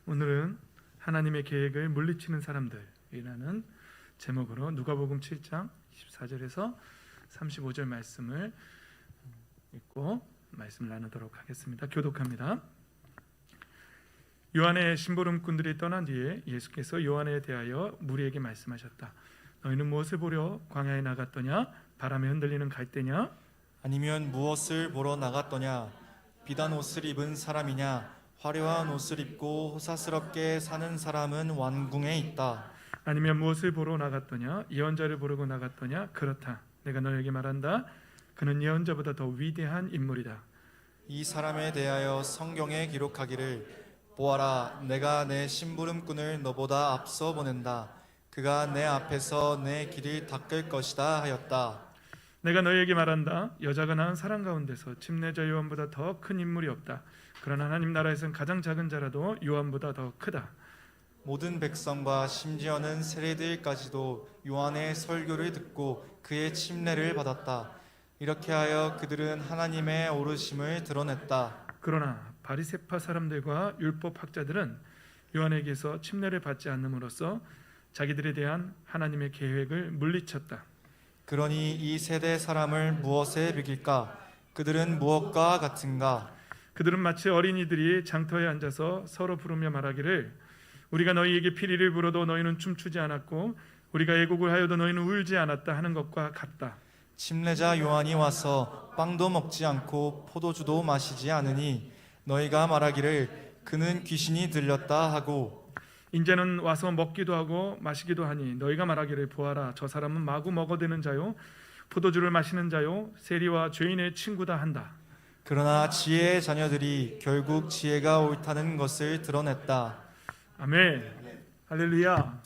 오늘은 하나님의 계획을 물리치는 사람들이라는 제목으로 누가복음 7장 24절에서 35절 말씀을 읽고 말씀을 나누도록 하겠습니다. 교독합니다. 요한의 심부름꾼들이 떠난 뒤에 예수께서 요한에 대하여 무리에게 말씀하셨다. 너희는 무엇을 보려 광야에 나갔더냐? 바람에 흔들리는 갈대냐? 아니면 무엇을 보러 나갔더냐? 비단 옷을 입은 사람이냐? 화려한 옷을 입고 호사스럽게 사는 사람은 왕궁에 있다. 아니면 무엇을 보러 나갔더냐? 예언자를 보려고 나갔더냐? 그렇다. 내가 너에게 말한다. 그는 예언자보다 더 위대한 인물이다. 이 사람에 대하여 성경에 기록하기를 보아라, 내가 내 심부름꾼을 너보다 앞서 보낸다. 그가 내 앞에서 내 길을 닦을 것이다 하였다. 내가 너희에게 말한다. 여자가 낳은 사람 가운데서 침례자 요한보다 더 큰 인물이 없다. 그러나 하나님 나라에서는 가장 작은 자라도 요한보다 더 크다. 모든 백성과 심지어는 세례들까지도 요한의 설교를 듣고 그의 침례를 받았다. 이렇게 하여 그들은 하나님의 오르심을 드러냈다. 그러나 바리새파 사람들과 율법 학자들은 요한에게서 침례를 받지 않음으로써 자기들에 대한 하나님의 계획을 물리쳤다. 그러니 이 세대 사람을 무엇에 비길까? 그들은 무엇과 같은가? 그들은 마치 어린이들이 장터에 앉아서 서로 부르며 말하기를 우리가 너희에게 피리를 불어도 너희는 춤추지 않았고 우리가 애곡을 하여도 너희는 울지 않았다 하는 것과 같다. 침례자 요한이 와서 빵도 먹지 않고 포도주도 마시지 않으니 너희가 말하기를 그는 귀신이 들렸다 하고 인제는 와서 먹기도 하고 마시기도 하니 너희가 말하기를 보아라, 저 사람은 마구 먹어대는 자요 포도주를 마시는 자요 세리와 죄인의 친구다 한다. 그러나 지혜의 자녀들이 결국 지혜가 옳다는 것을 드러냈다. 아멘. 할렐루야.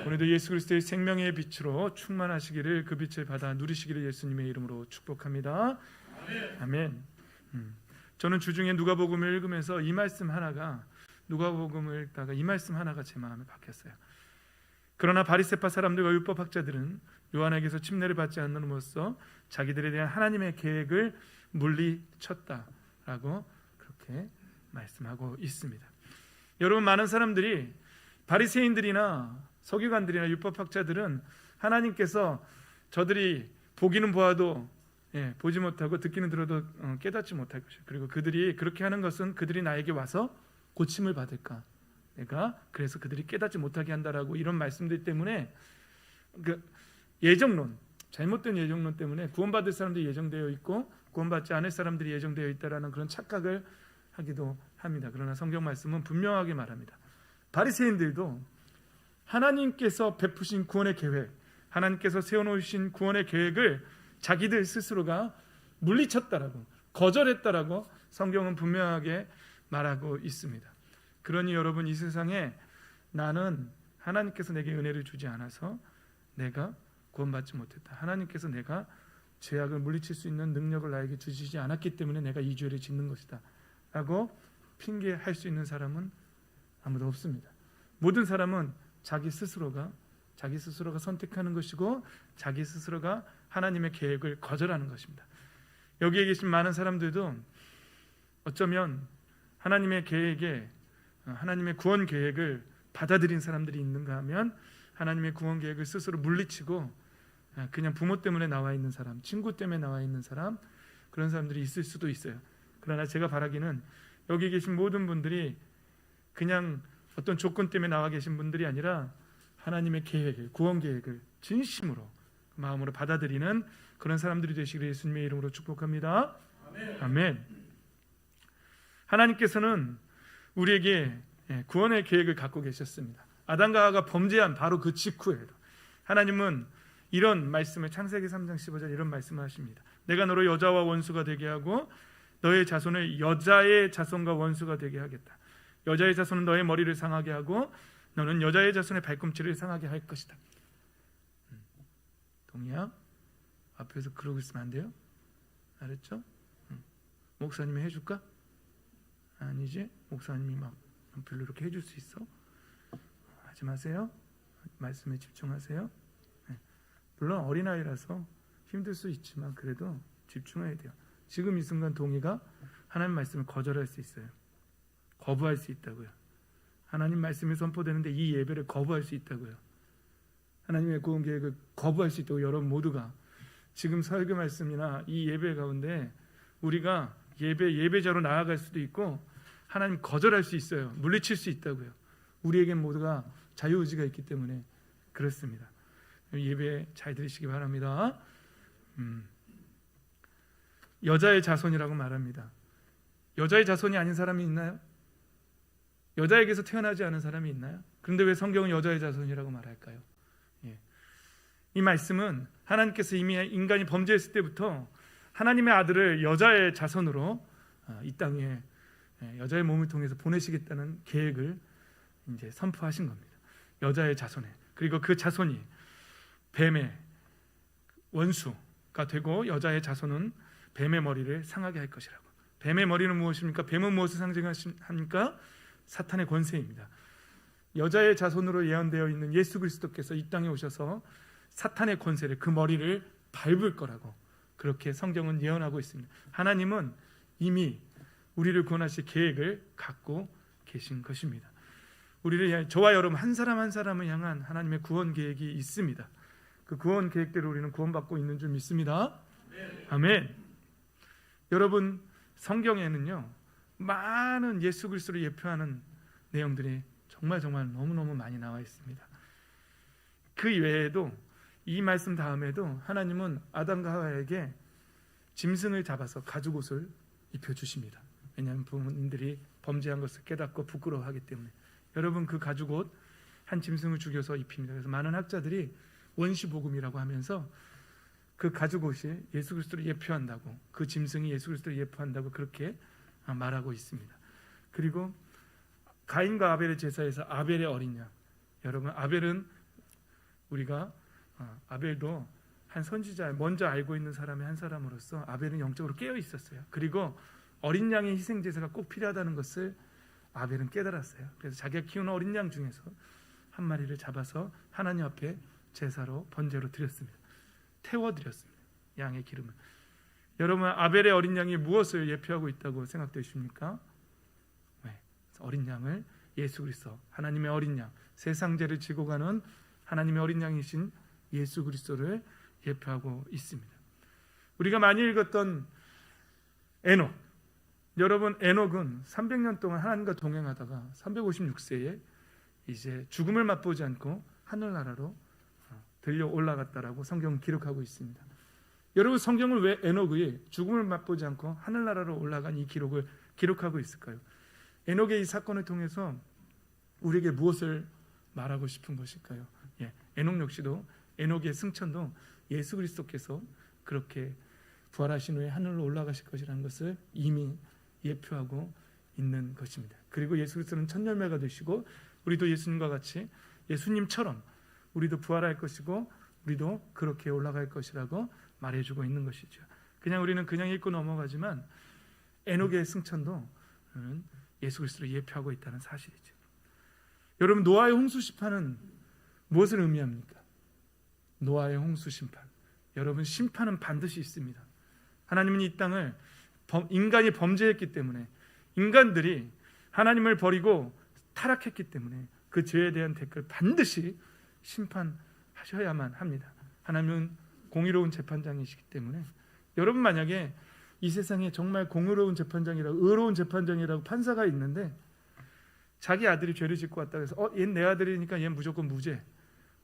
오늘도 예수 그리스도의 생명의 빛으로 충만하시기를, 그 빛을 받아 누리시기를 예수님의 이름으로 축복합니다. 아멘. 저는 주중에 누가복음을 읽으면서 이 말씀 하나가, 누가복음을 읽다가 이 말씀 하나가 제 마음에 박혔어요. 그러나 바리새파 사람들과 율법 학자들은 요한에게서 침례를 받지 않음으로써 자기들에 대한 하나님의 계획을 물리쳤다라고 그렇게 말씀하고 있습니다. 여러분, 많은 사람들이, 바리새인들이나 서기관들이나 율법학자들은 하나님께서 저들이 보기는 보아도 보지 못하고 듣기는 들어도 깨닫지 못할 것이고, 그리고 그들이 그렇게 하는 것은 그들이 나에게 와서 고침을 받을까, 내가 그래서 그들이 깨닫지 못하게 한다라고 이런 말씀들 때문에 그 예정론, 잘못된 예정론 때문에 구원받을 사람들이 예정되어 있고 구원받지 않을 사람들이 예정되어 있다라는 그런 착각을 하기도 합니다. 그러나 성경 말씀은 분명하게 말합니다. 바리새인들도 하나님께서 베푸신 구원의 계획, 하나님께서 세워놓으신 구원의 계획을 자기들 스스로가 물리쳤다라고, 거절했다라고 성경은 분명하게 말하고 있습니다. 그러니 여러분, 이 세상에 나는 하나님께서 내게 은혜를 주지 않아서 내가 구원받지 못했다, 하나님께서 내가 죄악을 물리칠 수 있는 능력을 나에게 주시지 않았기 때문에 내가 이 죄를 짓는 것이다 라고 핑계할 수 있는 사람은 아무도 없습니다. 모든 사람은 자기 스스로가 선택하는 것이고 자기 스스로가 하나님의 계획을 거절하는 것입니다. 여기에 계신 많은 사람들도 어쩌면 하나님의 계획에, 하나님의 구원 계획을 받아들인 사람들이 있는가 하면 하나님의 구원 계획을 스스로 물리치고 그냥 부모 때문에 나와 있는 사람, 친구 때문에 나와 있는 사람, 그런 사람들이 있을 수도 있어요. 그러나 제가 바라기는 여기 계신 모든 분들이 그냥 어떤 조건 때문에 나와 계신 분들이 아니라 하나님의 계획을, 구원 계획을 진심으로 마음으로 받아들이는 그런 사람들이 되시기를 예수님의 이름으로 축복합니다. 아멘. 아멘. 하나님께서는 우리에게 구원의 계획을 갖고 계셨습니다. 아담과 하와가 범죄한 바로 그 직후에도 하나님은 이런 말씀을, 창세기 3장 15절 이런 말씀을 하십니다. 내가 너로 여자와 원수가 되게 하고 너의 자손을 여자의 자손과 원수가 되게 하겠다. 여자의 자손은 너의 머리를 상하게 하고 너는 여자의 자손의 발꿈치를 상하게 할 것이다. 동의야? 앞에서 그러고 있으면 안 돼요? 알았죠? 목사님이 해줄까? 아니지? 목사님이 막 별로 이렇게 해줄 수 있어? 하지 마세요. 말씀에 집중하세요. 물론 어린아이라서 힘들 수 있지만 그래도 집중해야 돼요. 지금 이 순간 동의가 하나님 말씀을 거절할 수 있어요. 거부할 수 있다고요. 하나님 말씀이 선포되는데 이 예배를 거부할 수 있다고요. 하나님의 구원 계획을 거부할 수 있다고. 여러분 모두가 지금 설교 말씀이나 이 예배 가운데 우리가 예배자로 나아갈 수도 있고 하나님 거절할 수 있어요. 물리칠 수 있다고요. 우리에겐 모두가 자유의지가 있기 때문에 그렇습니다. 예배 잘 들으시기 바랍니다. 여자의 자손이라고 말합니다. 여자의 자손이 아닌 사람이 있나요? 여자에게서 태어나지 않은 사람이 있나요? 그런데 왜 성경은 여자의 자손이라고 말할까요? 이 말씀은 하나님께서 이미 인간이 범죄했을 때부터 하나님의 아들을 여자의 자손으로 이 땅에 여자의 몸을 통해서 보내시겠다는 계획을 이제 선포하신 겁니다. 여자의 자손에. 그리고 그 자손이 뱀의 원수가 되고 여자의 자손은 뱀의 머리를 상하게 할 것이라고. 뱀의 머리는 무엇입니까? 뱀은 무엇을 상징합니까? 사탄의 권세입니다. 여자의 자손으로 예언되어 있는 예수 그리스도께서 이 땅에 오셔서 사탄의 권세를, 그 머리를 밟을 거라고 그렇게 성경은 예언하고 있습니다. 하나님은 이미 우리를 구원하실 계획을 갖고 계신 것입니다. 우리를 향해, 저와 여러분 한 사람 한 사람을 향한 하나님의 구원 계획이 있습니다. 그 구원 계획대로 우리는 구원받고 있는 줄 믿습니다. 아멘. 여러분 성경에는요 많은 예수 그리스도를 예표하는 내용들이 정말 너무너무 많이 나와 있습니다. 그 외에도 이 말씀 다음에도 하나님은 아담과 하와에게 짐승을 잡아서 가죽옷을 입혀주십니다. 왜냐하면 부모님들이 범죄한 것을 깨닫고 부끄러워하기 때문에. 여러분 그 가죽옷 한 짐승을 죽여서 입힙니다. 그래서 많은 학자들이 원시복음이라고 하면서 그 가죽옷이 예수 그리스도를 예표한다고, 그 짐승이 예수 그리스도를 예표한다고 그렇게 말하고 있습니다. 그리고 가인과 아벨의 제사에서 아벨의 어린 양. 여러분 아벨은 우리가 아벨도 한 선지자, 먼저 알고 있는 사람의 한 사람으로서 아벨은 영적으로 깨어 있었어요. 그리고 어린 양의 희생 제사가 꼭 필요하다는 것을 아벨은 깨달았어요. 그래서 자기가 키우는 어린 양 중에서 한 마리를 잡아서 하나님 앞에 제사로 번제로 드렸습니다. 태워드렸습니다. 양의 기름을. 여러분 아벨의 어린 양이 무엇을 예표하고 있다고 생각되십니까? 어린 양을 예수 그리스도, 하나님의 어린 양, 세상 죄를 지고 가는 하나님의 어린 양이신 예수 그리스도를 예표하고 있습니다. 우리가 많이 읽었던 에녹. 여러분 에녹은 300년 동안 하나님과 동행하다가 356세에 이제 죽음을 맛보지 않고 하늘나라로 들려 올라갔다라고 성경은 기록하고 있습니다. 여러분 성경은 왜 에녹의 죽음을 맛보지 않고 하늘나라로 올라간 이 기록을 기록하고 있을까요? 에녹의 이 사건을 통해서 우리에게 무엇을 말하고 싶은 것일까요? 에녹 역시도, 에녹의 승천도 예수 그리스도께서 그렇게 부활하신 후에 하늘로 올라가실 것이라는 것을 이미 예표하고 있는 것입니다. 그리고 예수 그리스도는 첫 열매가 되시고 우리도 예수님과 같이 예수님처럼 우리도 부활할 것이고 우리도 그렇게 올라갈 것이라고 말해주고 있는 것이죠. 그냥 우리는 그냥 읽고 넘어가지만 에녹의 승천도 예수 그리스도를 예표하고 있다는 사실이죠. 여러분 노아의 홍수 심판은 무엇을 의미합니까? 노아의 홍수 심판. 여러분 심판은 반드시 있습니다. 하나님은 이 땅을 인간이 범죄했기 때문에, 인간들이 하나님을 버리고 타락했기 때문에 그 죄에 대한 대가를 반드시 심판하셔야만 합니다. 하나님은 공의로운 재판장이시기 때문에 여러분 만약에 이 세상에 정말 공의로운 재판장이라고, 의로운 재판장이라고 판사가 있는데 자기 아들이 죄를 짓고 왔다고 해서 얘는 내 아들이니까 얘는 무조건 무죄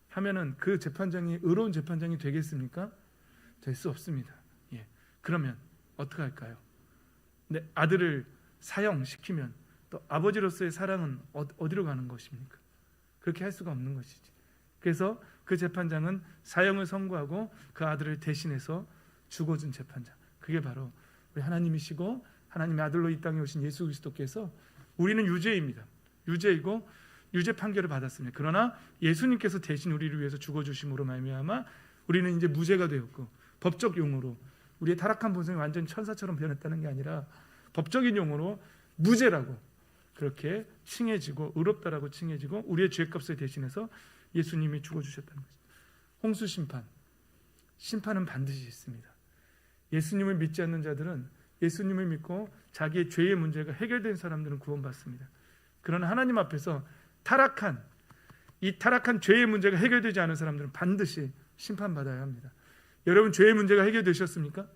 하면은 그 재판장이 의로운 재판장이 되겠습니까? 될 수 없습니다. 그러면 어떻게 할까요? 내 아들을 사형시키면 또 아버지로서의 사랑은 어디로 가는 것입니까? 그렇게 할 수가 없는 것이지. 그래서 그 재판장은 사형을 선고하고 그 아들을 대신해서 죽어준 재판장. 그게 바로 우리 하나님이시고 하나님의 아들로 이 땅에 오신 예수 그리스도께서, 우리는 유죄입니다. 유죄이고 유죄 판결을 받았습니다. 그러나 예수님께서 대신 우리를 위해서 죽어주심으로 말미암아 우리는 이제 무죄가 되었고, 법적 용어로 우리의 타락한 본성이 완전히 천사처럼 변했다는 게 아니라 법적인 용어로 무죄라고 그렇게 칭해지고, 의롭다라고 칭해지고, 우리의 죄값을 대신해서 예수님이 죽어주셨다는 것입니다. 홍수 심판, 심판은 반드시 있습니다. 예수님을 믿지 않는 자들은, 예수님을 믿고 자기의 죄의 문제가 해결된 사람들은 구원받습니다. 그런 하나님 앞에서 이 타락한 죄의 문제가 해결되지 않은 사람들은 반드시 심판받아야 합니다. 여러분, 죄의 문제가 해결되셨습니까?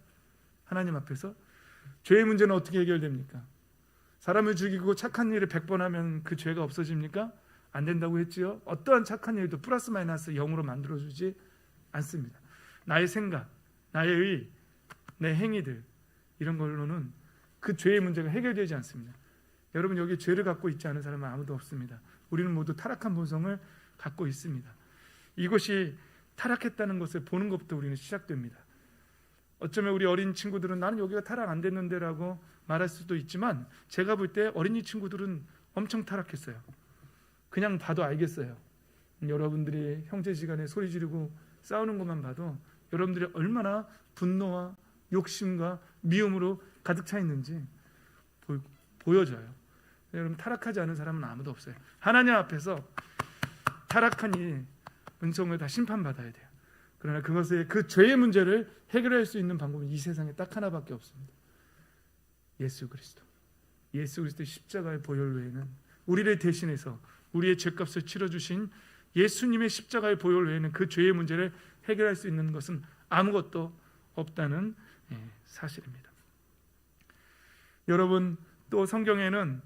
하나님 앞에서 죄의 문제는 어떻게 해결됩니까? 사람을 죽이고 착한 일을 100번 하면 그 죄가 없어집니까? 안 된다고 했지요. 어떠한 착한 일도 플러스 마이너스 0으로 만들어주지 않습니다. 나의 생각, 나의 의, 내 행위들, 이런 걸로는 그 죄의 문제가 해결되지 않습니다. 여러분, 여기 죄를 갖고 있지 않은 사람은 아무도 없습니다. 우리는 모두 타락한 본성을 갖고 있습니다. 이것이 타락했다는 것을 보는 것부터 우리는 시작됩니다. 어쩌면 우리 어린 친구들은 나는 여기가 타락 안 됐는데 라고 말할 수도 있지만, 제가 볼 때 어린이 친구들은 엄청 타락했어요. 그냥 봐도 알겠어요. 여러분들이 형제지간에 소리 지르고 싸우는 것만 봐도 여러분들이 얼마나 분노와 욕심과 미움으로 가득 차 있는지 보여져요. 여러분, 타락하지 않은 사람은 아무도 없어요. 하나님 앞에서 타락한 이 은총을 다 심판받아야 돼요. 그러나 그 죄의 문제를 해결할 수 있는 방법은 이 세상에 딱 하나밖에 없습니다. 예수 그리스도. 예수 그리스도의 십자가의 보혈 외에는, 우리를 대신해서 우리의 죄값을 치러주신 예수님의 십자가의 보혈 외에는 그 죄의 문제를 해결할 수 있는 것은 아무것도 없다는 사실입니다. 여러분, 또 성경에는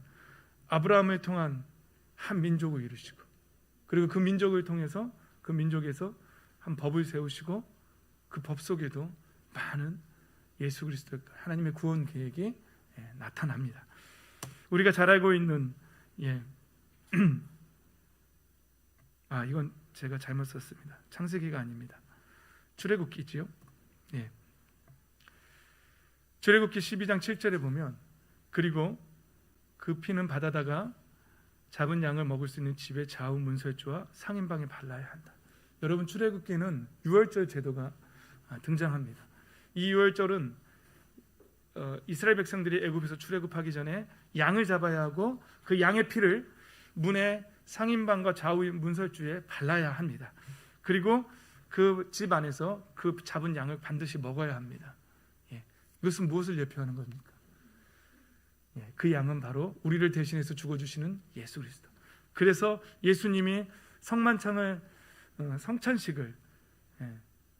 아브라함을 통한 한 민족을 이루시고, 그리고 그 민족을 통해서 그 민족에서 한 법을 세우시고, 그 법 속에도 많은 예수 그리스도 하나님의 구원 계획이 나타납니다. 우리가 잘 알고 있는 이건 제가 잘못 썼습니다. 창세기가 아닙니다. 출애굽기지요. 출애굽기 12장 7절에 보면, 그리고 그 피는 바다다가 잡은 양을 먹을 수 있는 집의 좌우 문설주와 상인방에 발라야 한다. 여러분, 출애굽기는 유월절 제도가 등장합니다. 이 유월절은 이스라엘 백성들이 애굽에서 출애굽하기 전에 양을 잡아야 하고, 그 양의 피를 문의 상인방과 좌우 문설주에 발라야 합니다. 그리고 그 집 안에서 그 잡은 양을 반드시 먹어야 합니다. 이것은 무엇을 예표하는 겁니까? 그 양은 바로 우리를 대신해서 죽어주시는 예수 그리스도. 그래서 예수님이 성찬식을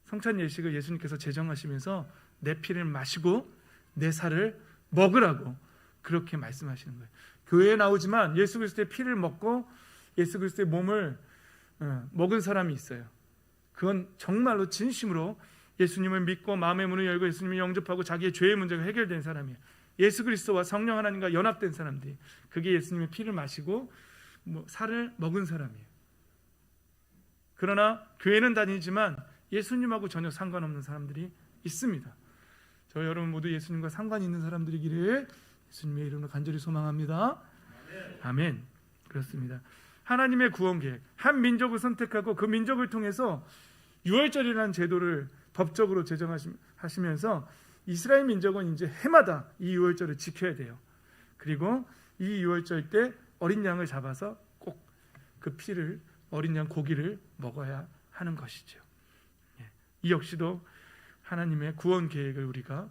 성찬 예식을 예수님께서 제정하시면서 내 피를 마시고 내 살을 먹으라고 그렇게 말씀하시는 거예요. 교회에 나오지만 예수 그리스도의 피를 먹고 예수 그리스도의 몸을 먹은 사람이 있어요. 그건 정말로 진심으로 예수님을 믿고 마음의 문을 열고 예수님을 영접하고 자기의 죄의 문제가 해결된 사람이에요. 예수 그리스도와 성령 하나님과 연합된 사람들이, 그게 예수님의 피를 마시고 살을 먹은 사람이에요. 그러나 교회는 다니지만 예수님하고 전혀 상관없는 사람들이 있습니다. 저 여러분 모두 예수님과 상관이 있는 사람들이기를 예수님의 이름으로 간절히 소망합니다. 아멘. 그렇습니다. 하나님의 구원 계획, 한 민족을 선택하고 그 민족을 통해서 유월절이라는 제도를 법적으로 제정하시면서 이스라엘 민족은 이제 해마다 이 유월절을 지켜야 돼요. 그리고 이 유월절 때 어린 양을 잡아서 꼭 그 피를, 어린 양 고기를 먹어야 하는 것이죠. 이 역시도 하나님의 구원 계획을 우리가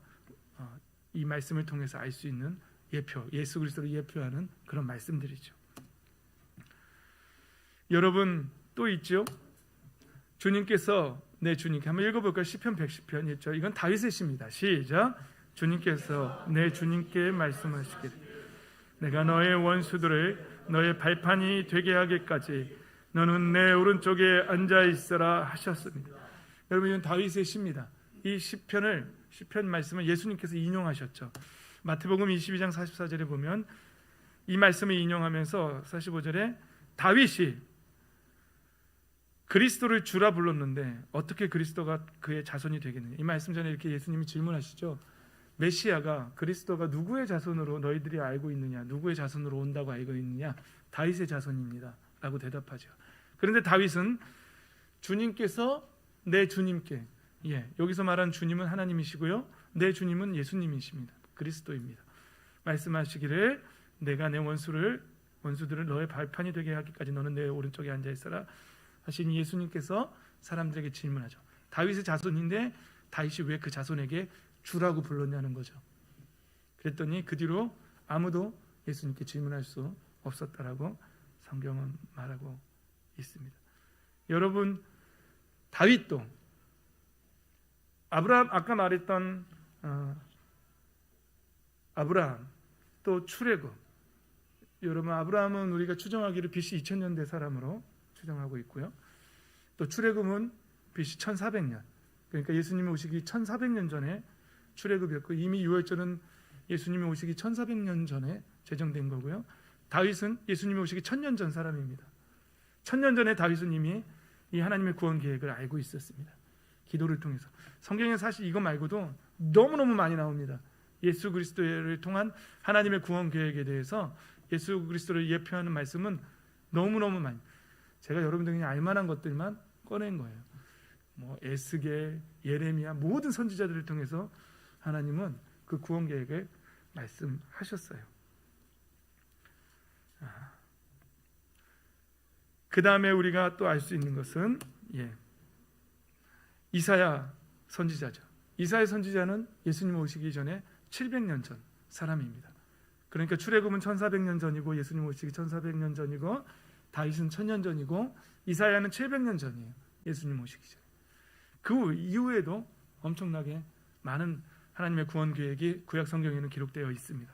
이 말씀을 통해서 알 수 있는 예표, 예수 그리스도를 예표하는 그런 말씀들이죠. 여러분, 또 있죠. 주님께서, 내 주님께 한번 읽어볼까요? 시편 110편 있죠. 이건 다윗의 시입니다. 시작. 주님께서 내 주님께 말씀하시기를, 내가 너의 원수들을 너의 발판이 되게 하기까지 너는 내 오른쪽에 앉아 있어라 하셨습니다. 여러분, 이건 다윗의 시입니다. 이 시편 말씀을 예수님께서 인용하셨죠. 마태복음 22장 44절에 보면 이 말씀을 인용하면서 45절에 다윗이 그리스도를 주라 불렀는데 어떻게 그리스도가 그의 자손이 되겠느냐. 이 말씀 전에 이렇게 예수님이 질문하시죠. 메시아가, 그리스도가 누구의 자손으로 너희들이 알고 있느냐, 누구의 자손으로 온다고 알고 있느냐. 다윗의 자손입니다 라고 대답하죠. 그런데 다윗은 주님께서 내 주님께, 여기서 말하는 주님은 하나님이시고요, 내 주님은 예수님이십니다. 그리스도입니다. 말씀하시기를, 내가 내 원수들을 너의 발판이 되게 하기까지 너는 내 오른쪽에 앉아 있어라 하신 예수님께서 사람들에게 질문하죠. 다윗의 자손인데 다윗이 왜 그 자손에게 주라고 불렀냐는 거죠. 그랬더니 그 뒤로 아무도 예수님께 질문할 수 없었다라고 성경은 말하고 있습니다. 여러분, 다윗도 아브라함, 아까 말했던 아브라함, 또 출애굽. 여러분, 아브라함은 우리가 추정하기를 BC 2000년대 사람으로 추정하고 있고요. 또 출애굽은 BC 1400년, 그러니까 예수님이 오시기 1400년 전에 출애굽이었고, 이미 유월절은 예수님이 오시기 1400년 전에 제정된 거고요. 다윗은 예수님이 오시기 1000년 전 사람입니다. 1000년 전에 다윗은 이미 이 하나님의 구원 계획을 알고 있었습니다. 기도를 통해서. 성경에 사실 이거 말고도 너무너무 많이 나옵니다. 예수 그리스도를 통한 하나님의 구원 계획에 대해서 예수 그리스도를 예표하는 말씀은 너무너무 많이, 제가 여러분들이 그냥 알만한 것들만 꺼낸 거예요. 뭐 에스겔, 예레미야, 모든 선지자들을 통해서 하나님은 그 구원 계획을 말씀하셨어요. 그 다음에 우리가 또 알 수 있는 것은 이사야 선지자죠. 이사야 선지자는 예수님 오시기 전에 700년 전 사람입니다. 그러니까 출애굽은 1400년 전이고 예수님 오시기 1400년 전이고 다윗은 1000년 전이고 이사야는 700년 전이에요. 예수님 오시기 전. 그 이후에도 엄청나게 많은 하나님의 구원 계획이 구약 성경에는 기록되어 있습니다.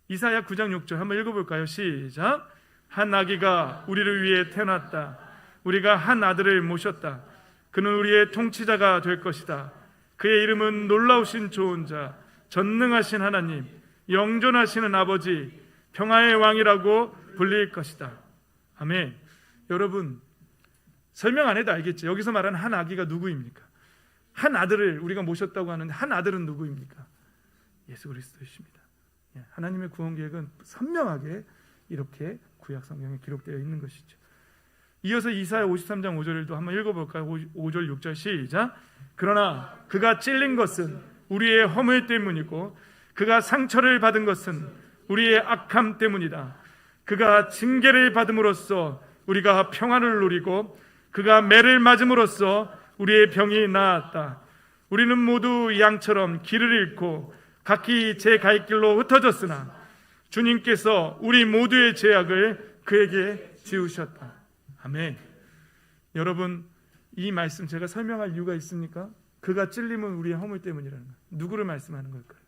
이사야 9장 6절 한번 읽어볼까요? 시작. 한 아기가 우리를 위해 태어났다. 우리가 한 아들을 모셨다. 그는 우리의 통치자가 될 것이다. 그의 이름은 놀라우신 좋은 자, 전능하신 하나님, 영존하시는 아버지, 평화의 왕이라고 불릴 것이다. 아멘. 여러분, 설명 안 해도 알겠죠? 여기서 말하는 한 아기가 누구입니까? 한 아들을 우리가 모셨다고 하는데 한 아들은 누구입니까? 예수 그리스도이십니다. 하나님의 구원 계획은 선명하게 이렇게 구약 성경에 기록되어 있는 것이죠. 이어서 이사야 53장 5절도 한번 읽어볼까요? 5절 6절 시작. 그러나 그가 찔린 것은 우리의 허물 때문이고 그가 상처를 받은 것은 우리의 악함 때문이다. 그가 징계를 받음으로써 우리가 평안을 누리고 그가 매를 맞음으로써 우리의 병이 나았다. 우리는 모두 양처럼 길을 잃고 각기 제 갈 길로 흩어졌으나 주님께서 우리 모두의 죄악을 그에게 지우셨다. 아멘. 여러분, 이 말씀 제가 설명할 이유가 있습니까? 그가 찔림은 우리의 허물 때문이라는 거예요. 누구를 말씀하는 걸까요?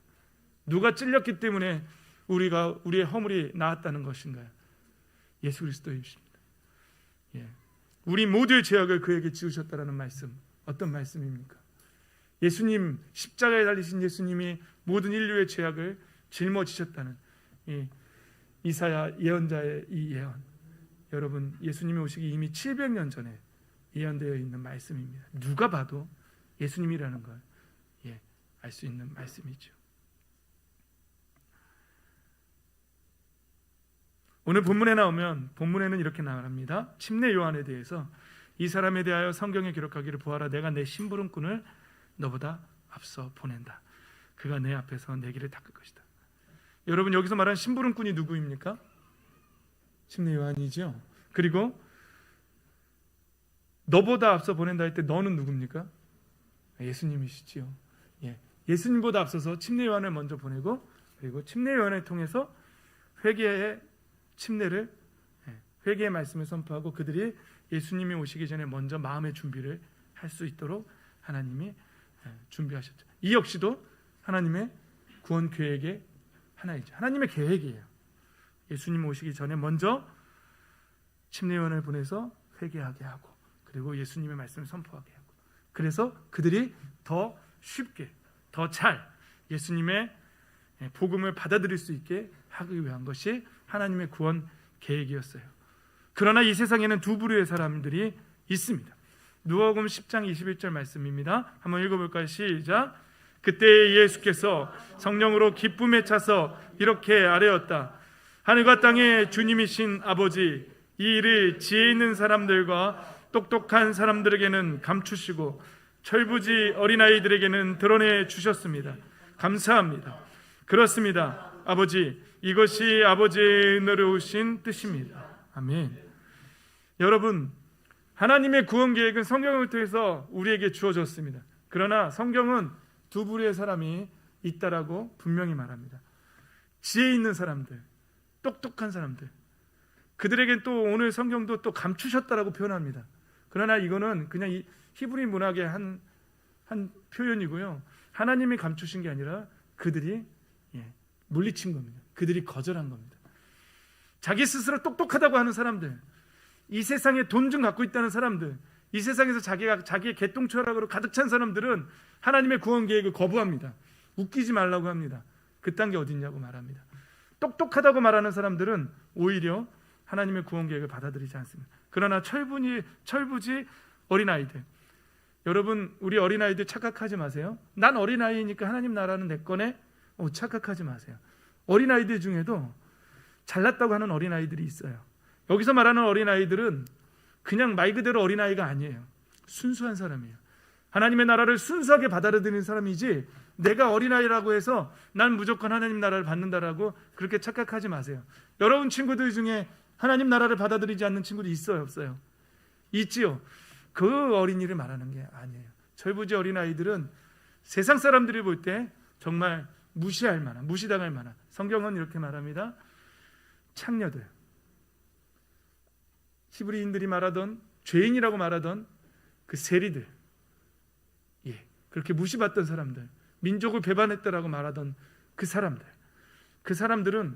누가 찔렸기 때문에 우리의 허물이 나았다는 것인가요? 예수 그리스도이십니다. 우리 모두의 죄악을 그에게 지우셨다라는 말씀, 어떤 말씀입니까? 예수님, 십자가에 달리신 예수님이 모든 인류의 죄악을 짊어지셨다는 이사야 예언자의 이 예언, 여러분, 예수님이 오시기 이미 700년 전에 예언되어 있는 말씀입니다. 누가 봐도 예수님이라는 걸 알 수 있는 말씀이죠. 오늘 본문에 나오면 본문에는 이렇게 나옵니다. 침례 요한에 대해서 이 사람에 대하여 성경에 기록하기를 보아라, 내가 내 심부름꾼을 너보다 앞서 보낸다. 그가 내 앞에서 내 길을 닦을 것이다. 여러분, 여기서 말하는 심부름꾼이 누구입니까? 침례 요한이죠. 그리고 너보다 앞서 보낸다 할 때 너는 누굽니까? 예수님이시지요. 예수님보다 앞서서 침례 요한을 먼저 보내고, 그리고 침례 요한을 통해서 회개의 침례를, 회개의 말씀을 선포하고 그들이 예수님이 오시기 전에 먼저 마음의 준비를 할 수 있도록 하나님이 준비하셨죠. 이 역시도 하나님의 구원 계획의 하나이죠. 하나님의 계획이에요. 예수님 오시기 전에 먼저 침례 요한을 보내서 회개하게 하고, 그리고 예수님의 말씀을 선포하게 하고, 그래서 그들이 더 쉽게, 더 잘 예수님의 복음을 받아들일 수 있게 하기 위한 것이 하나님의 구원 계획이었어요. 그러나 이 세상에는 두 부류의 사람들이 있습니다. 누가복음 10장 21절 말씀입니다. 한번 읽어볼까요? 시작. 그때 예수께서 성령으로 기쁨에 차서 이렇게 아뢰었다. 하늘과 땅의 주님이신 아버지, 이 일을 지혜 있는 사람들과 똑똑한 사람들에게는 감추시고 철부지 어린아이들에게는 드러내 주셨습니다. 감사합니다. 그렇습니다. 아버지, 이것이 아버지의 은혜로우신 뜻입니다. 아멘. 여러분, 하나님의 구원 계획은 성경을 통해서 우리에게 주어졌습니다. 그러나 성경은 두 부류의 사람이 있다라고 분명히 말합니다. 지혜 있는 사람들, 똑똑한 사람들. 그들에겐 또 오늘 성경도 또 감추셨다라고 표현합니다. 그러나 이거는 그냥 이 히브리 문학의 한 표현이고요. 하나님이 감추신 게 아니라 그들이 물리친 겁니다. 그들이 거절한 겁니다. 자기 스스로 똑똑하다고 하는 사람들, 이 세상에 돈 좀 갖고 있다는 사람들, 이 세상에서 자기의 개똥철학으로 가득 찬 사람들은 하나님의 구원 계획을 거부합니다. 웃기지 말라고 합니다. 그딴 게 어딨냐고 말합니다. 똑똑하다고 말하는 사람들은 오히려 하나님의 구원 계획을 받아들이지 않습니다. 그러나 철부지 어린아이들, 여러분 우리 어린아이들 착각하지 마세요. 난 어린아이니까 하나님 나라는 내 거네. 착각하지 마세요. 어린아이들 중에도 잘났다고 하는 어린아이들이 있어요. 여기서 말하는 어린아이들은 그냥 말 그대로 어린아이가 아니에요. 순수한 사람이에요. 하나님의 나라를 순수하게 받아들이는 사람이지, 내가 어린아이라고 해서 난 무조건 하나님 나라를 받는다라고 그렇게 착각하지 마세요. 여러분 친구들 중에 하나님 나라를 받아들이지 않는 친구도 있어요, 없어요? 있지요. 그 어린이를 말하는 게 아니에요. 철부지 어린아이들은 세상 사람들이 볼 때 정말 무시할 만한, 무시당할 만한, 성경은 이렇게 말합니다. 창녀들, 히브리인들이 말하던, 죄인이라고 말하던 그 세리들, 그렇게 무시받던 사람들, 민족을 배반했다라고 말하던 그 사람들은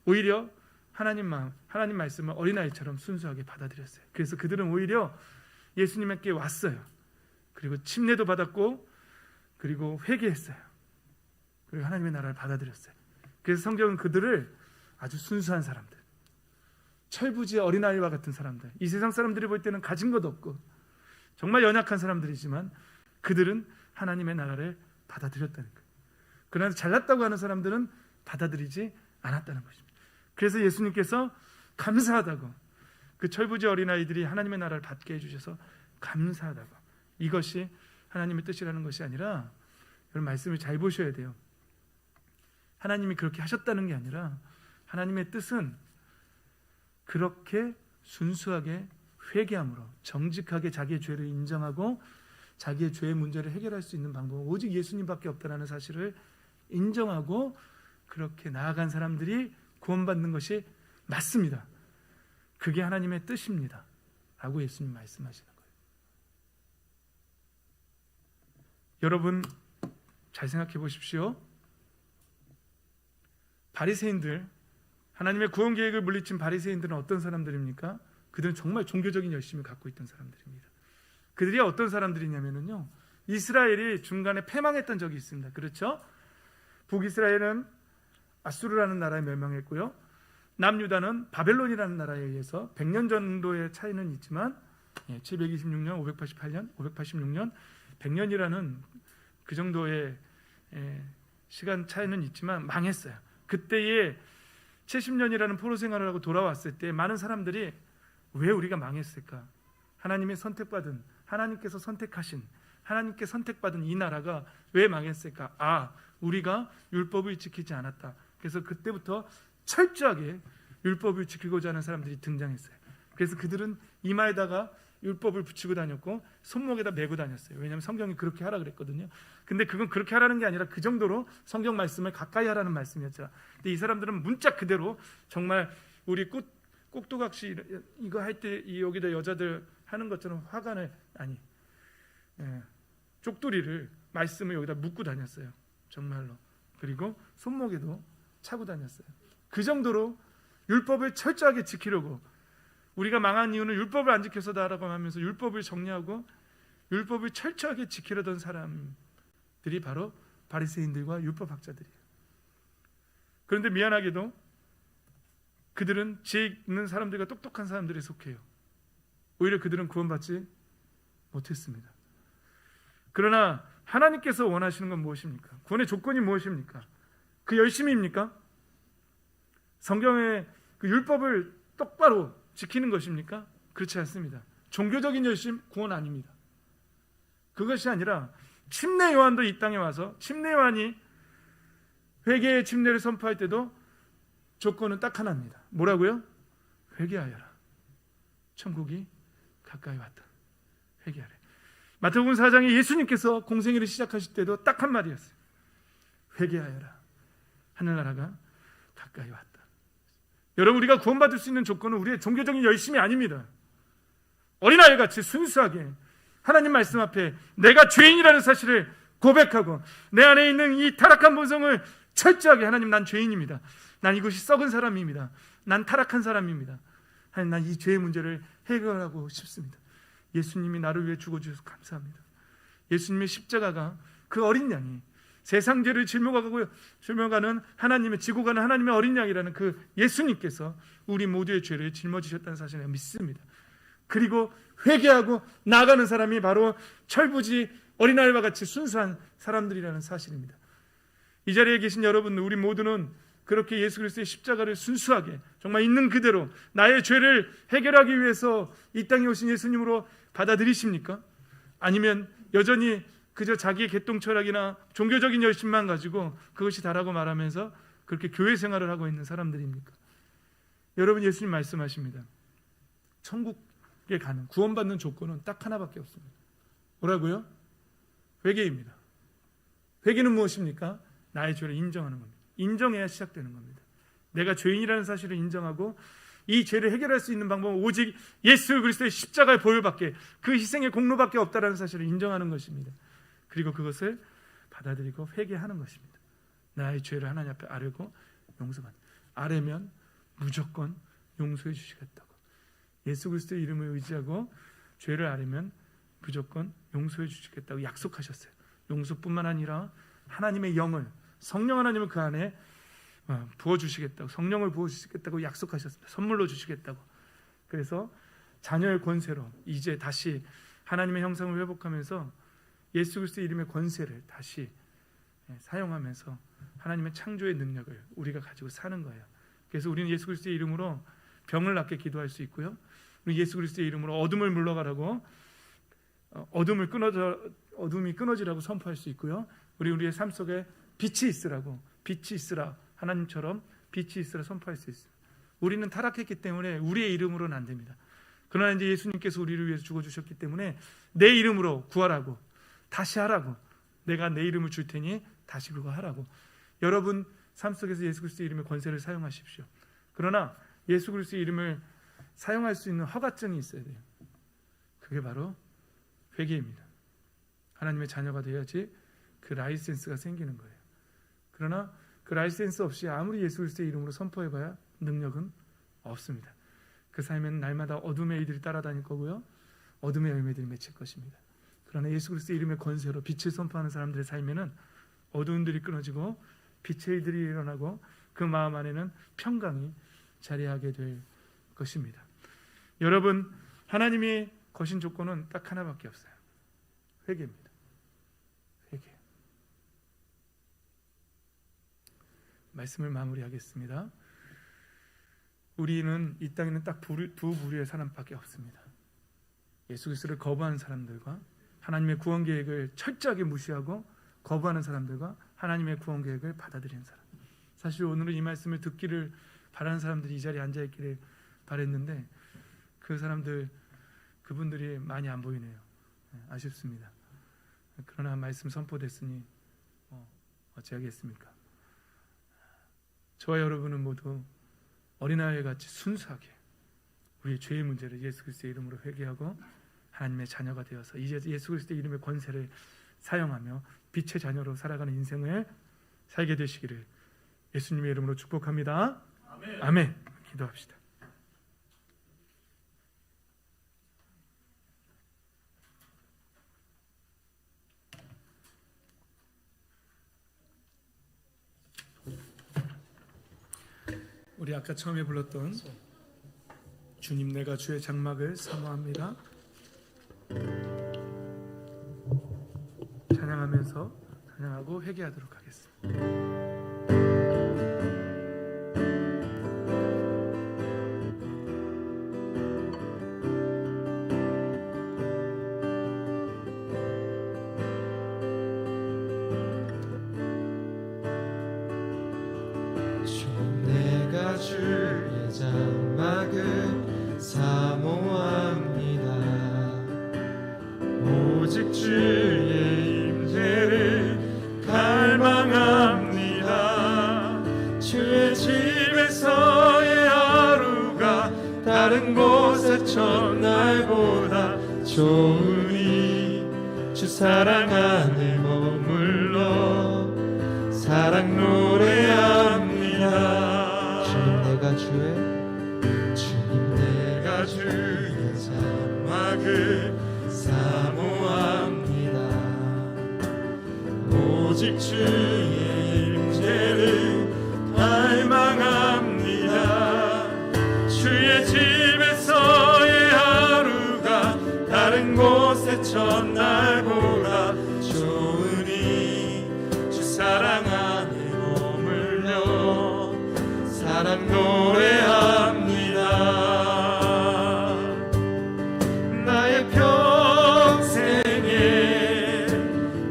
오히려 하나님 말씀을 어린아이처럼 순수하게 받아들였어요. 그래서 그들은 오히려 예수님께 왔어요. 그리고 침례도 받았고, 그리고 회개했어요. 그리고 하나님의 나라를 받아들였어요. 그래서 성경은 그들을 아주 순수한 사람들, 철부지 어린아이와 같은 사람들, 이 세상 사람들이 볼 때는 가진 것 없고 정말 연약한 사람들이지만 그들은 하나님의 나라를 받아들였다는 거예요. 그러나 잘났다고 하는 사람들은 받아들이지 않았다는 것입니다. 그래서 예수님께서 감사하다고, 그 철부지 어린아이들이 하나님의 나라를 받게 해주셔서 감사하다고, 이것이 하나님의 뜻이라는 것이 아니라, 여러분 말씀을 잘 보셔야 돼요. 하나님이 그렇게 하셨다는 게 아니라 하나님의 뜻은 그렇게 순수하게 회개함으로, 정직하게 자기의 죄를 인정하고 자기의 죄의 문제를 해결할 수 있는 방법은 오직 예수님밖에 없다는 사실을 인정하고 그렇게 나아간 사람들이 구원받는 것이 맞습니다. 그게 하나님의 뜻입니다 라고 예수님 말씀하시는 거예요. 여러분 잘 생각해 보십시오. 바리새인들, 하나님의 구원 계획을 물리친 바리새인들은 어떤 사람들입니까? 그들은 정말 종교적인 열심을 갖고 있던 사람들입니다. 그들이 어떤 사람들이냐면요, 이스라엘이 중간에 패망했던 적이 있습니다. 그렇죠? 북이스라엘은 아수르라는 나라에 멸망했고요, 남유다는 바벨론이라는 나라에 의해서 100년 정도의 차이는 있지만 726년, 586년, 100년이라는 그 정도의 시간 차이는 있지만 망했어요. 그때에 70년이라는 포로 생활을 하고 돌아왔을 때 많은 사람들이 왜 우리가 망했을까? 하나님의 선택받은, 하나님께서 선택하신, 하나님께 선택받은 이 나라가 왜 망했을까? 우리가 율법을 지키지 않았다. 그래서 그때부터 철저하게 율법을 지키고자 하는 사람들이 등장했어요. 그래서 그들은 이마에다가 율법을 붙이고 다녔고 손목에다 메고 다녔어요. 왜냐하면 성경이 그렇게 하라 그랬거든요. 근데 그건 그렇게 하라는 게 아니라 그 정도로 성경 말씀을 가까이 하라는 말씀이었죠. 근데 이 사람들은 문자 그대로 정말 우리 꼭두각시 이거 할 때 여기다 여자들 하는 것처럼 화관을 쪽두리를, 말씀을 여기다 묶고 다녔어요. 정말로. 그리고 손목에도 차고 다녔어요. 그 정도로 율법을 철저하게 지키려고, 우리가 망한 이유는 율법을 안 지켜서다라고 하면서 율법을 정리하고 율법을 철저하게 지키려던 사람들이 바로 바리새인들과 율법학자들이에요. 그런데 미안하게도 그들은 지혜 있는 사람들과 똑똑한 사람들에 속해요. 오히려 그들은 구원받지 못했습니다. 그러나 하나님께서 원하시는 건 무엇입니까? 구원의 조건이 무엇입니까? 그 열심입니까? 성경의 그 율법을 똑바로 지키는 것입니까? 그렇지 않습니다. 종교적인 열심 구원 아닙니다. 그것이 아니라 침례 요한도 이 땅에 와서, 침례 요한이 회개의 침례를 선포할 때도 조건은 딱 하나입니다. 뭐라고요? 회개하여라. 천국이 가까이 왔다. 회개하래. 마태복음 4장에 예수님께서 공생애를 시작하실 때도 딱 한마디였어요. 회개하여라. 하늘나라가 가까이 왔다. 여러분, 우리가 구원받을 수 있는 조건은 우리의 종교적인 열심이 아닙니다. 어린아이같이 순수하게 하나님 말씀 앞에 내가 죄인이라는 사실을 고백하고 내 안에 있는 이 타락한 본성을 철저하게, 하나님, 난 죄인입니다. 난 이것이 썩은 사람입니다. 난 타락한 사람입니다. 하나님, 난 이 죄의 문제를 해결하고 싶습니다. 예수님이 나를 위해 죽어주셔서 감사합니다. 예수님의 십자가가, 그 어린 양이, 세상 죄를 짊어가는 하나님의, 지고 가는 하나님의 어린 양이라는 그 예수님께서 우리 모두의 죄를 짊어지셨다는 사실을 믿습니다. 그리고 회개하고 나아가는 사람이 바로 철부지 어린아이와 같이 순수한 사람들이라는 사실입니다. 이 자리에 계신 여러분, 우리 모두는 그렇게 예수 그리스도의 십자가를 순수하게 정말 있는 그대로 나의 죄를 해결하기 위해서 이 땅에 오신 예수님으로 받아들이십니까? 아니면 여전히 그저 자기의 개똥 철학이나 종교적인 열심만 가지고 그것이 다라고 말하면서 그렇게 교회 생활을 하고 있는 사람들입니까? 여러분, 예수님 말씀하십니다. 천국에 가는, 구원받는 조건은 딱 하나밖에 없습니다. 뭐라고요? 회개입니다. 회개는 무엇입니까? 나의 죄를 인정하는 겁니다. 인정해야 시작되는 겁니다. 내가 죄인이라는 사실을 인정하고 이 죄를 해결할 수 있는 방법은 오직 예수 그리스도의 십자가의 보혈밖에, 그 희생의 공로밖에 없다는 사실을 인정하는 것입니다. 그리고 그것을 받아들이고 회개하는 것입니다. 나의 죄를 하나님 앞에 아뢰고 용서받는, 아뢰면 무조건 용서해 주시겠다고, 예수 그리스도의 이름을 의지하고 죄를 아뢰면 무조건 용서해 주시겠다고 약속하셨어요. 용서뿐만 아니라 하나님의 영을, 성령 하나님을 그 안에 부어주시겠다고, 성령을 부어주시겠다고 약속하셨습니다. 선물로 주시겠다고. 그래서 자녀의 권세로 이제 다시 하나님의 형상을 회복하면서 예수 그리스도의 이름의 권세를 다시 사용하면서 하나님의 창조의 능력을 우리가 가지고 사는 거예요. 그래서 우리는 예수 그리스도의 이름으로 병을 낫게 기도할 수 있고요, 우리 예수 그리스도의 이름으로 어둠을 물러가라고, 어둠이 끊어지라고 선포할 수 있고요, 우리의 삶 속에 빛이 있으라고, 빛이 있으라, 하나님처럼 빛이 있으라 선포할 수 있어요. 우리는 타락했기 때문에 우리의 이름으로는 안 됩니다. 그러나 이제 예수님께서 우리를 위해서 죽어주셨기 때문에 내 이름으로 구하라고, 다시 하라고, 내가 내 이름을 줄 테니 다시 그거 하라고. 여러분 삶 속에서 예수 그리스도의 이름의 권세를 사용하십시오. 그러나 예수 그리스도의 이름을 사용할 수 있는 허가증이 있어야 돼요. 그게 바로 회개입니다. 하나님의 자녀가 되어야지 그 라이센스가 생기는 거예요. 그러나 그 라이센스 없이 아무리 예수 그리스도의 이름으로 선포해봐야 능력은 없습니다. 그 삶에는 날마다 어둠의 이들이 따라다닐 거고요, 어둠의 열매들이 맺힐 것입니다. 그러나 예수 그리스도의 이름의 권세로 빛을 선포하는 사람들의 삶에는 어두움들이 끊어지고 빛의 일들이 일어나고 그 마음 안에는 평강이 자리하게 될 것입니다. 여러분, 하나님이 거신 조건은 딱 하나밖에 없어요. 회개입니다. 회개. 말씀을 마무리하겠습니다. 우리는 이 땅에는 딱 두 부류의 사람밖에 없습니다. 예수 그리스도를 거부하는 사람들과 하나님의 구원 계획을 철저하게 무시하고 거부하는 사람들과 하나님의 구원 계획을 받아들이는 사람. 사실 오늘은 이 말씀을 듣기를 바라는 사람들이 이 자리에 앉아 있기를 바랬는데 그 사람들, 그분들이 많이 안 보이네요. 아쉽습니다. 그러나 말씀 선포됐으니 어찌하겠습니까? 저와 여러분은 모두 어린아이 같이 순수하게 우리의 죄의 문제를 예수 그리스도의 이름으로 회개하고 하나님의 자녀가 되어서 이제 예수 그리스도의 이름의 권세를 사용하며 빛의 자녀로 살아가는 인생을 살게 되시기를 예수님의 이름으로 축복합니다. 아멘. 아멘. 기도합시다. 우리 아까 처음에 불렀던 주님 내가 주의 장막을 사모합니다. 찬양하면서 찬양하고 회개하도록 하겠습니다. 주의 장막을 사모합니다. 오직 주의 임재를 갈망합니다. 날보다 좋으니 주 사랑 안에 머물러 사랑 노래합니다. 주님 내가 주의 자막을 사모합니다. 오직 주의 임재를 갈망합니다. 주의 집에서의 하루가 다른 곳의 첫날보다 좋으니 주 사랑 안에 머물러 사랑 노래합니다. 나의 평생에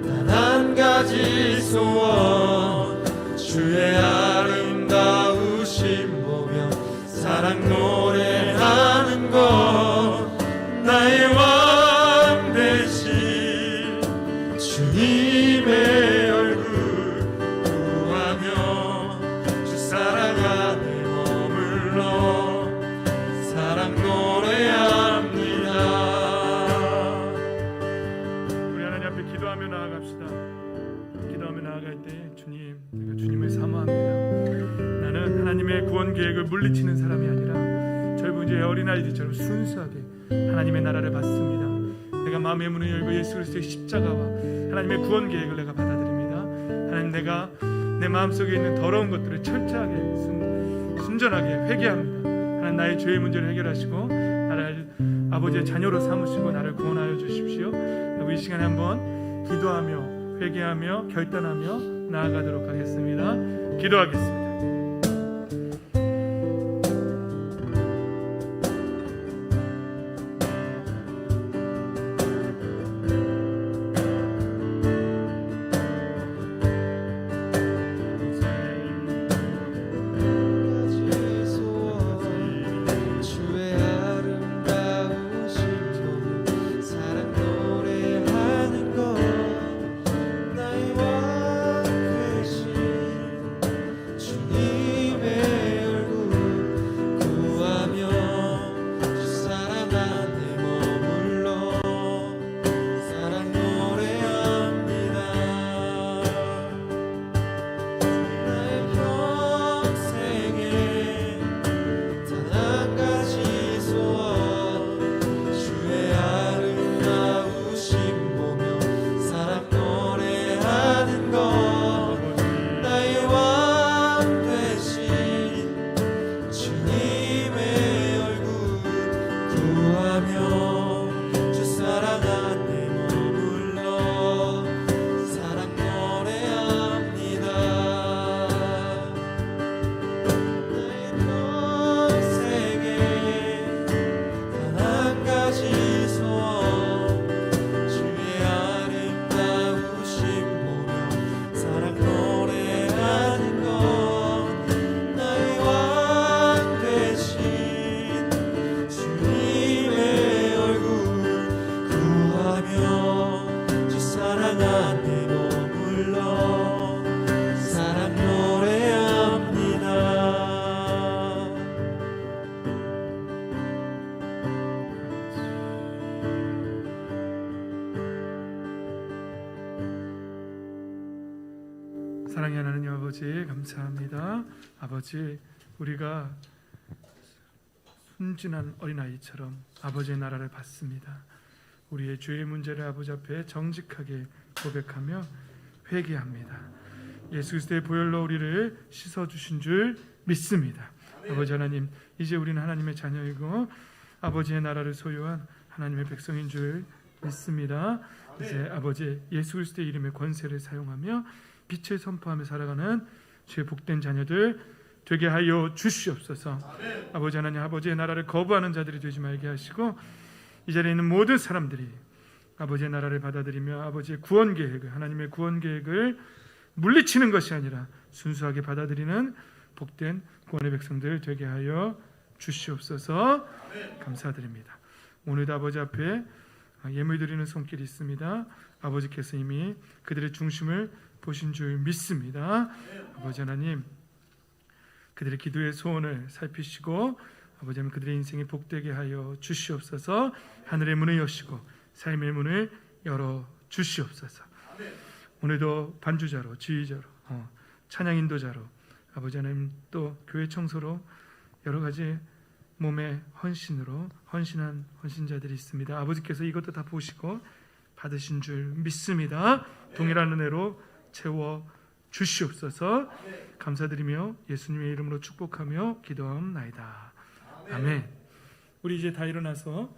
단 한 가지 소원 주의 아름다우심 보며 사랑 노래하는 것 나의 왕 되신 주님의 얼굴 구하며 주 사랑 안에 머물러 사랑 노래합니다. 우리 하나님 앞에 기도하며 나아갑시다. 기도하며 나아갈 때 주님, 내가 주님을 사모합니다. 나는 하나님의 구원 계획을 물리치는 사람이 아니라 젊은 이제 어린아이들처럼 순수하게 하나님의 나라를 받습니다. 내가 마음의 문을 열고 예수 그리스도의 십자가와 하나님의 구원 계획을 내가 받아들입니다. 하나님, 내가 내 마음속에 있는 더러운 것들을 철저하게 순전하게 회개합니다. 하나님, 나의 죄의 문제를 해결하시고 나를 아버지의 자녀로 삼으시고 나를 구원하여 주십시오. 이 시간에 한번 기도하며 회개하며 결단하며 나아가도록 하겠습니다. 기도하겠습니다. 주의 아름다우심 보며 사랑 노래하는 것 나의 왕 되신 주님의 얼굴 구하며 주 사랑 안에 머물러 사랑 노래합니다. 나의 평생에 단 한 가지 소원 주의 아름다우심 보며 사랑 노래하는 것 나의 왕 되신 주님의 얼굴 구하며 주 사랑 안에 머물러 사랑 노래합니다. 나의 평생에 단 한 가지 소원 주의 아름다우심 보며 사랑 노래하는 것 나의 왕 되신 주님의 얼굴 구하며 주 사랑 안에 머물러 사랑 노래합니다. 사랑의 하나님 아버지, 감사합니다. 아버지, 우리가 순진한 어린아이처럼 아버지의 나라를 받습니다. 우리의 죄의 문제를 아버지 앞에 정직하게 고백하며 회개합니다. 예수 그리스도의 보혈로 우리를 씻어주신 줄 믿습니다. 아버지 하나님, 이제 우리는 하나님의 자녀이고 아버지의 나라를 소유한 하나님의 백성인 줄 믿습니다. 이제 아버지 예수 그리스도의 이름의 권세를 사용하며 빛을 선포하며 살아가는 주의 복된 자녀들 되게 하여 주시옵소서. 아버지 하나님, 아버지의 나라를 거부하는 자들이 되지 말게 하시고 이 자리에 있는 모든 사람들이 아버지의 나라를 받아들이며 아버지의 구원 계획을, 하나님의 구원 계획을 물리치는 것이 아니라 순수하게 받아들이는 복된 구원의 백성들 되게 하여 주시옵소서. 감사드립니다. 오늘도 아버지 앞에 예물 드리는 손길이 있습니다. 아버지께서 이미 그들의 중심을 보신 줄 믿습니다. 아버지 하나님, 그들의 기도의 소원을 살피시고 아버지 하나님 그들의 인생이 복되게 하여 주시옵소서. 하늘의 문을 여시고 삶의 문을 열어 주시옵소서. 오늘도 반주자로, 지휘자로, 찬양 인도자로, 아버지 하나님 또 교회 청소로 여러 가지 몸의 헌신으로 헌신한 헌신자들이 있습니다. 아버지께서 이것도 다 보시고 받으신 줄 믿습니다. 동일한 은혜로 채워 주시옵소서. 감사드리며 예수님의 이름으로 축복하며 기도하옵나이다. 아멘. 우리 이제 다 일어나서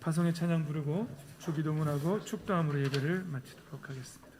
파송의 찬양 부르고 주기도문하고 축도함으로 예배를 마치도록 하겠습니다.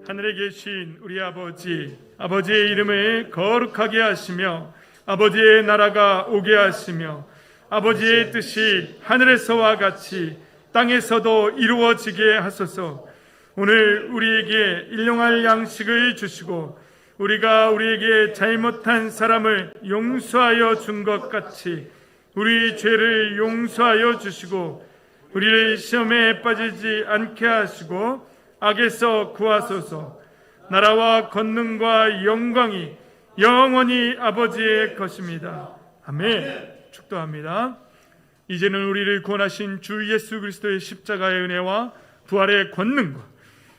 하늘에 계신 우리 아버지의 이름을 거룩하게 하시며 아버지의 나라가 오게 하시며 아버지의 뜻이 하늘에서와 같이 땅에서도 이루어지게 하소서. 오늘 우리에게 일용할 양식을 주시고 우리가 우리에게 잘못한 사람을 용서하여 준 것 같이 우리 죄를 용서하여 주시고 우리를 시험에 빠지지 않게 하시고 악에서 구하소서. 나라와 권능과 영광이 영원히 아버지의 것입니다. 아멘. 축도합니다. 이제는 우리를 구원하신 주 예수 그리스도의 십자가의 은혜와 부활의 권능과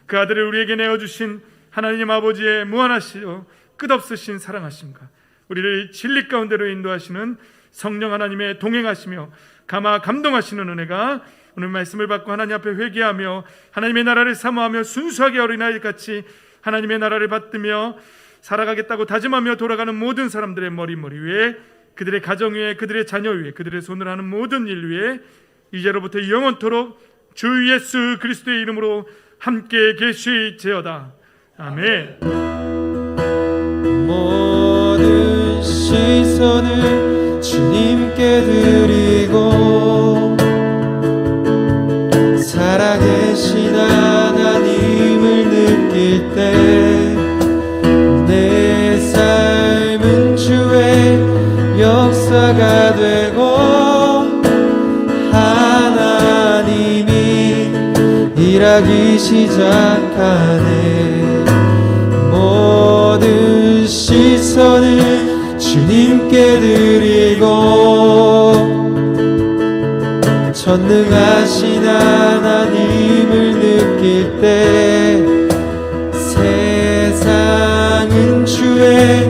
그 아들을 우리에게 내어주신 하나님 아버지의 무한하시오 끝없으신 사랑하심과 우리를 진리 가운데로 인도하시는 성령 하나님의 동행하시며 감화 감동하시는 은혜가 오늘 말씀을 받고 하나님 앞에 회개하며 하나님의 나라를 사모하며 순수하게 어린아이같이 하나님의 나라를 받으며 살아가겠다고 다짐하며 돌아가는 모든 사람들의 머리 위에 그들의 가정 위에 그들의 자녀 위에 그들의 손을 하는 모든 일 위에 이제로부터 영원토록 주 예수 그리스도의 이름으로 함께 계시지어다. 아멘. 모든 시선을 주님께 드리고 살아계신 하나님을 느낄 때 내 삶은 주의 역사가 되고 하나님이 일하기 시작하네. 모든 시선을 주님께 드리고 전능하신 하나님을 느낄 때 세상은 주의